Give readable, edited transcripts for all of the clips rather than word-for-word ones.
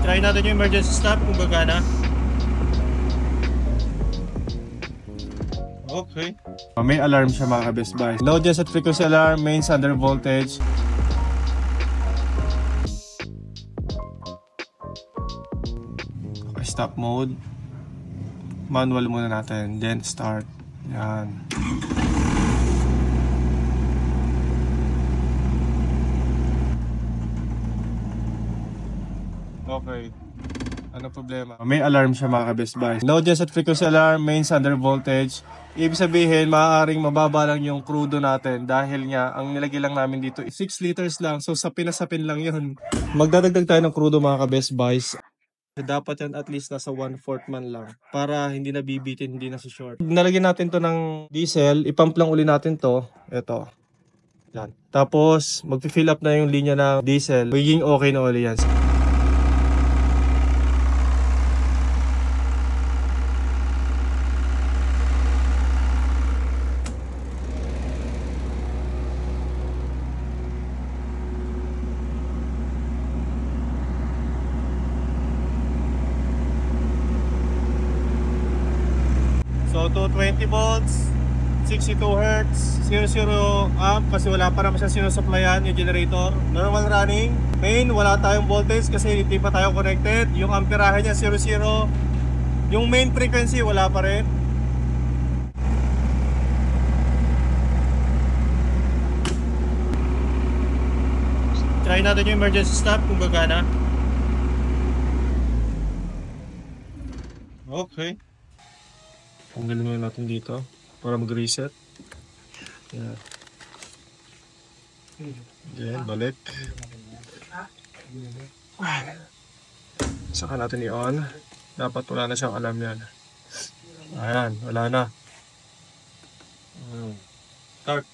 Try natin yung emergency stop kung gagana. Okay. May alarm siya mga ka-Best Buy. Low dyan sa frequency alarm, mains under voltage. Okay, stop mode. Manual muna natin, then start. Yan. Okay. Ano problema? May alarm siya mga ka-Best Buy. Low dyan sa frequency alarm, mains under voltage. Ibig sabihin, maaaring mababa lang yung crudo natin dahil nga, ang nilagay lang namin dito 6 liters lang. So, sapin lang yun. Magdadagdag tayo ng crudo mga ka-Best Buys. Dapat yan at least nasa 1/4 man lang para hindi na bibitin, hindi na short. Nalagyan natin to ng diesel, ipump lang uli natin to. Ito. Yan. Tapos, mag-fill up na yung linya ng diesel. Magiging okay na uli yan. So 220 volts, 62 Hz, 00 amp kasi wala pa naman siya sinusupplyan yung generator. Normal running. Main, wala tayong voltage kasi hindi pa tayo connected. Yung amperahe niya 00. Yung main frequency wala pa rin. Try natin yung emergency stop kung gagana. Okay. Tanggalin muna natin dito para mag-reset. Yan. Yan, balik. Saka natin i-on. Dapat wala na siyang alarm yan. Ayan, wala na. Start.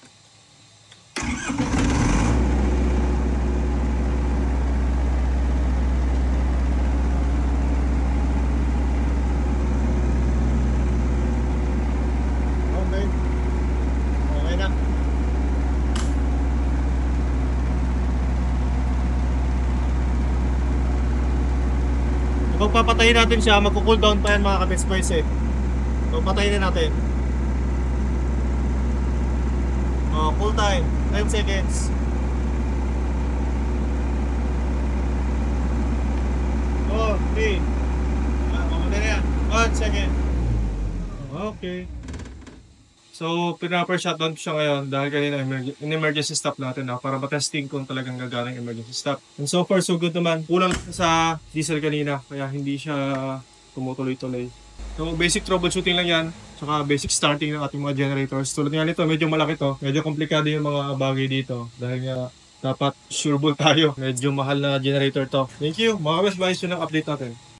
Pagpapatayin natin siya, magko-cool down pa yan mga ka-Best Buys eh. So patayin na natin. Cool time, 10 seconds. Oh, 3. Mamatay na yan. 1 second. Okay. So, pinapper shutdown ko siya ngayon dahil kanina in-emergency stop natin para matesting kung talagang gagana yung emergency stop. And so far, so good naman. Kulang sa diesel kanina, kaya hindi siya tumutuloy-tuloy. So, basic troubleshooting lang yan. Tsaka basic starting ng ating mga generators. Tulad nga nito, medyo malaki to. Medyo komplikado yung mga bagay dito. Dahil nga, dapat sureball tayo. Medyo mahal na generator to. Thank you. Mga Best Buys, yun ang update natin.